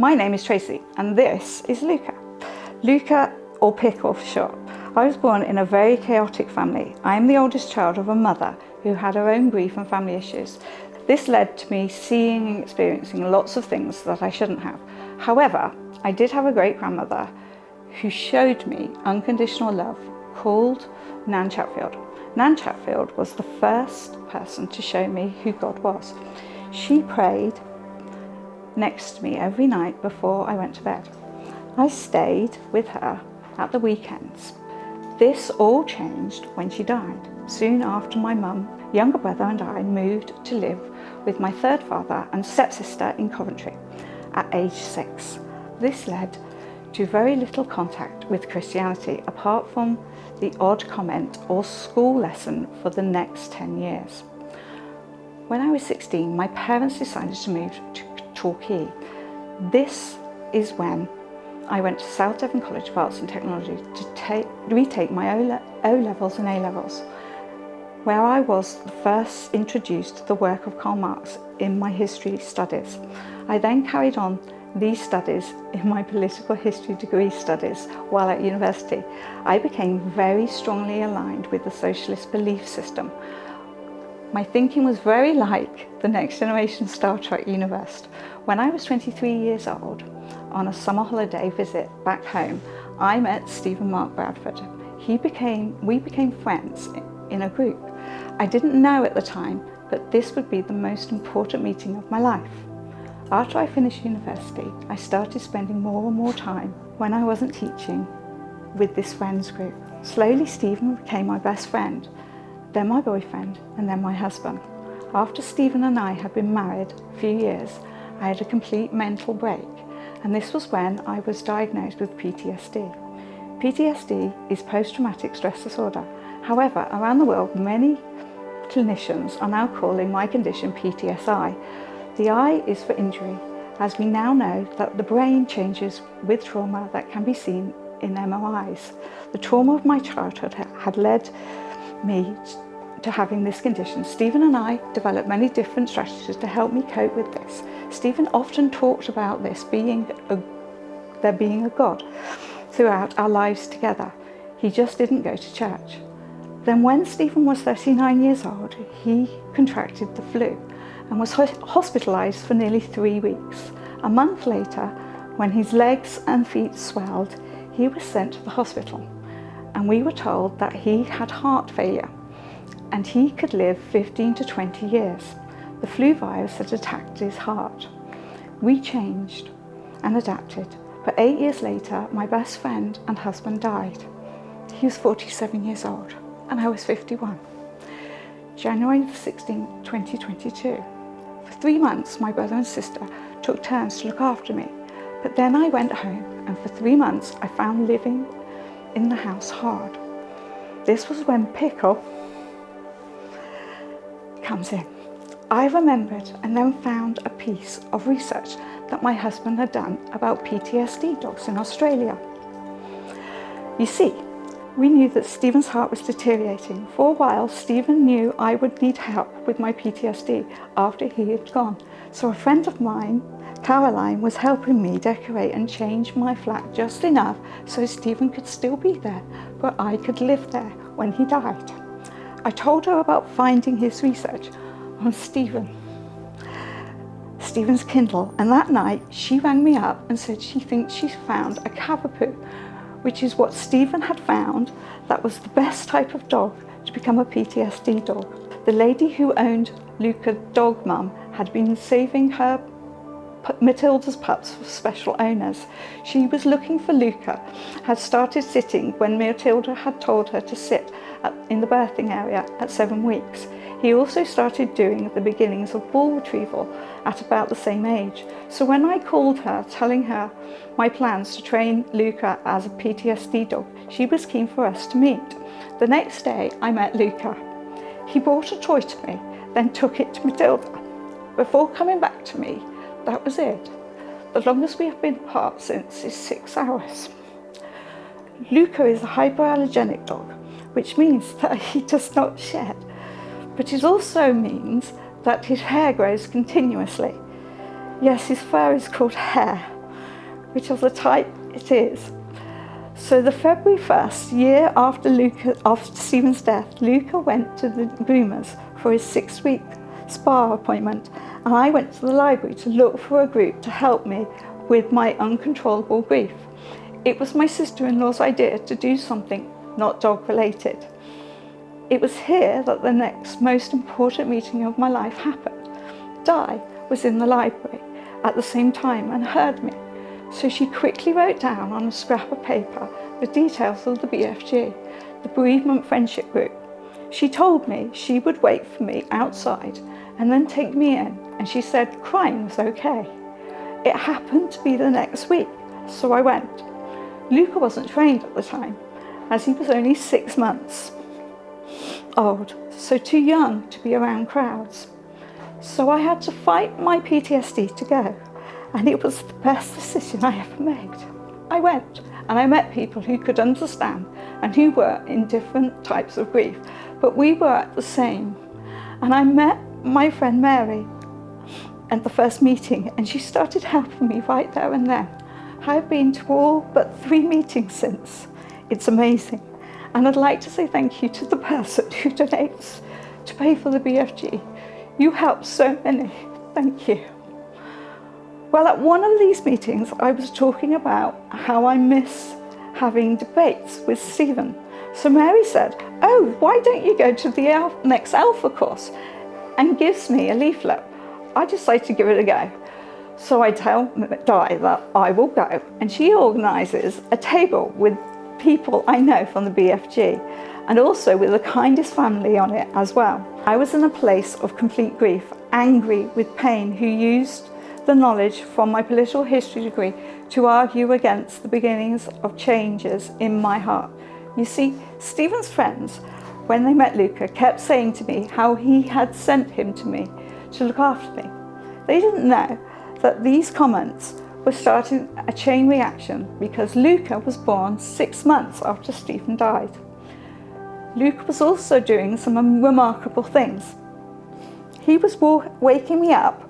My name is Tracey and this is Luca. Luca, or Pickle for short. I was born in a very chaotic family. I am the oldest child of a mother who had her own grief and family issues. This led to me seeing and experiencing lots of things that I shouldn't have. However, I did have a great grandmother who showed me unconditional love, called Nan Chatfield. Nan Chatfield was the first person to show me who God was. She prayed next to me every night before I went to bed. I stayed with her at the weekends. This all changed when she died. Soon after, my mum, younger brother and I moved to live with my third father and stepsister in Coventry at age 6. This led to very little contact with Christianity apart from the odd comment or school lesson for the next 10 years. When I was 16, my parents decided to move to Torquay. This is when I went to South Devon College of Arts and Technology to retake my O-levels and A-levels, where I was first introduced to the work of Karl Marx in my history studies. I then carried on these studies in my political history degree studies while at university. I became very strongly aligned with the socialist belief system. My thinking was very like the Next Generation Star Trek universe. When I was 23 years old, on a summer holiday visit back home, I met Stephen Mark Bradford. We became friends in a group. I didn't know at the time, but this would be the most important meeting of my life. After I finished university, I started spending more and more time when I wasn't teaching with this friends group. Slowly, Stephen became my best friend, then my boyfriend, and then my husband. After Stephen and I had been married a few years, I had a complete mental break, and this was when I was diagnosed with PTSD. PTSD is post-traumatic stress disorder. However, around the world, many clinicians are now calling my condition PTSI. The I is for injury, as we now know that the brain changes with trauma that can be seen in MRIs. The trauma of my childhood had led me to having this condition. Stephen and I developed many different strategies to help me cope with this. Stephen often talked about there being a God throughout our lives together. He just didn't go to church. Then when Stephen was 39 years old, he contracted the flu and was hospitalised for nearly 3 weeks. A month later, when his legs and feet swelled, he was sent to the hospital, and we were told that he had heart failure and he could live 15 to 20 years. The flu virus had attacked his heart. We changed and adapted, but 8 years later, my best friend and husband died. He was 47 years old and I was 51. January the 16th, 2022. For 3 months, my brother and sister took turns to look after me. But then I went home, and for 3 months, I found living in the house hard. This was when Pickle comes in. I remembered and then found a piece of research that my husband had done about PTSD dogs in Australia. You see, we knew that Stephen's heart was deteriorating. For a while, Stephen knew I would need help with my PTSD after he had gone. So a friend of mine, Caroline, was helping me decorate and change my flat just enough so Stephen could still be there, but I could live there when he died. I told her about finding his research on Stephen's Kindle, and that night she rang me up and said she thinks she's found a Cavapoo, which is what Stephen had found that was the best type of dog to become a PTSD dog. The lady who owned Luca Dog Mum had been saving her Matilda's pups for special owners. She was looking for Luca, had started sitting when Matilda had told her to sit in the birthing area at 7 weeks. He also started doing the beginnings of ball retrieval at about the same age. So when I called her, telling her my plans to train Luca as a PTSD dog, she was keen for us to meet. The next day, I met Luca. He brought a toy to me, then took it to Matilda. Before coming back to me, that was it. The longest we have been apart since is 6 hours. Luca is a hypoallergenic dog, which means that he does not shed, but it also means that his hair grows continuously. Yes, his fur is called hair. which of the type it is. So the February 1st, year after Stephen's death, Luca went to the groomers for his 6-week spa appointment, and I went to the library to look for a group to help me with my uncontrollable grief. It was my sister-in-law's idea to do something not dog-related. It was here that the next most important meeting of my life happened. Di was in the library at the same time and heard me, so she quickly wrote down on a scrap of paper the details of the BFG, the Bereavement Friendship Group. She told me she would wait for me outside and then take me in, and she said crying was okay. It happened to be the next week, so I went. Luca wasn't trained at the time, as he was only 6 months old, so too young to be around crowds. So I had to fight my PTSD to go, and it was the best decision I ever made. I went, and I met people who could understand and who were in different types of grief, but we were the same. And I met my friend Mary at the first meeting, and she started helping me right there and then. I've been to all but 3 meetings since. It's amazing. And I'd like to say thank you to the person who donates to pay for the BFG. You helped so many. Thank you. Well, at one of these meetings, I was talking about how I miss having debates with Stephen. So Mary said, "Oh, why don't you go to the next Alpha course?" and gives me a leaflet. I decided to give it a go. So I tell Di that I will go, and she organises a table with people I know from the BFG, and also with the kindest family on it as well. I was in a place of complete grief, angry with pain, who used the knowledge from my political history degree to argue against the beginnings of changes in my heart. You see, Stephen's friends, when they met Luca, kept saying to me how he had sent him to me to look after me. They didn't know that these comments were starting a chain reaction because Luca was born 6 months after Stephen died. Luca was also doing some remarkable things. He was waking me up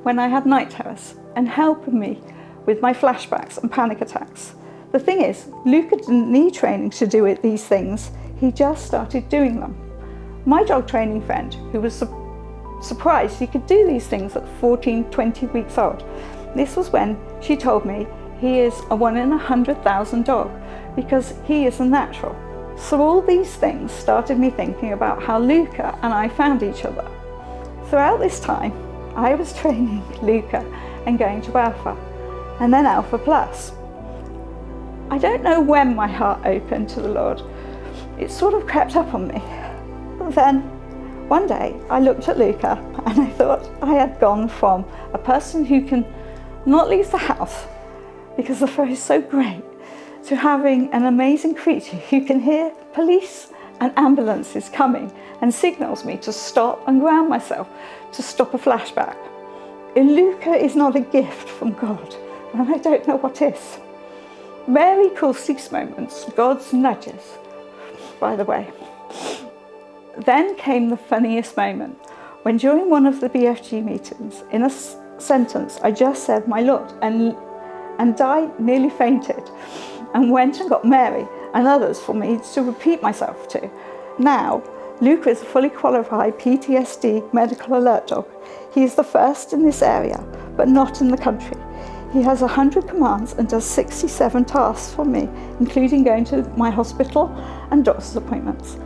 when I had night terrors and helping me with my flashbacks and panic attacks. The thing is, Luca didn't need training to do these things, he just started doing them. My dog training friend, who was surprised he could do these things at 14, 20 weeks old, this was when she told me he is a 1 in 100,000 dog because he is a natural. So all these things started me thinking about how Luca and I found each other. Throughout this time, I was training Luca and going to Alpha, and then Alpha Plus. I don't know when my heart opened to the Lord. It sort of crept up on me. But then, one day, I looked at Luca and I thought I had gone from a person who can not leave the house because the fur is so great, to having an amazing creature who can hear police and ambulances coming and signals me to stop and ground myself to stop a flashback. If Luca is not a gift from God, and I don't know what is. Mary calls these moments God's nudges, by the way. Then came the funniest moment, when during one of the BFG meetings, in a sentence, I just said, "My Lord," and Di nearly fainted, and went and got Mary and others for me to repeat myself to. Now, Luca is a fully qualified PTSD medical alert dog. He is the first in this area, but not in the country. He has 100 commands and does 67 tasks for me, including going to my hospital and doctor's appointments.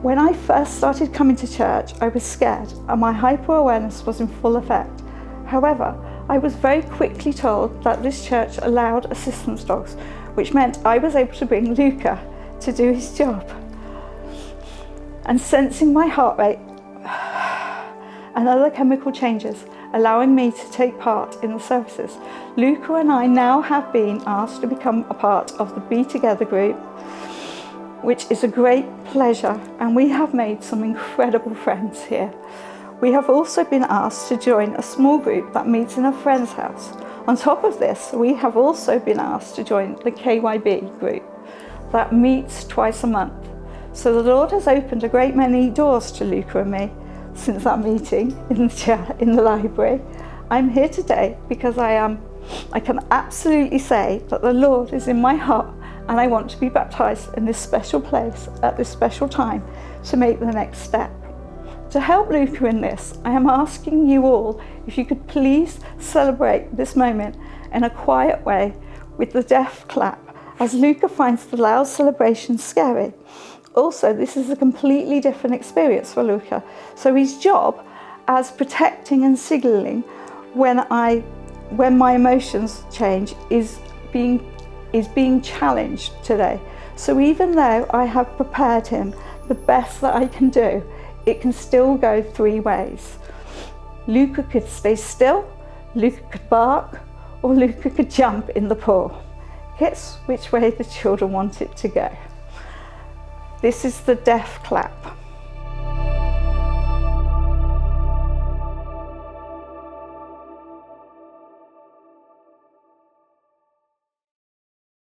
When I first started coming to church, I was scared and my hyper-awareness was in full effect. However, I was very quickly told that this church allowed assistance dogs, which meant I was able to bring Luca to do his job. And sensing my heart rate and other chemical changes, allowing me to take part in the services, Luca and I now have been asked to become a part of the Be Together group, which is a great pleasure, and we have made some incredible friends here. We have also been asked to join a small group that meets in a friend's house. On top of this, we have also been asked to join the KYB group that meets twice a month. So the Lord has opened a great many doors to Luca and me since that meeting in the library. I'm here today because I am I can absolutely say that the Lord is in my heart and I want to be baptised in this special place at this special time to make the next step. To help Luca in this, I am asking you all if you could please celebrate this moment in a quiet way with the death clap, as Luca finds the loud celebration scary. Also, this is a completely different experience for Luca, so his job as protecting and signalling when my emotions change is being challenged today. So even though I have prepared him the best that I can do, it can still go three ways. Luca could stay still, Luca could bark, or Luca could jump in the pool. Guess which way the children want it to go. This is the death clap.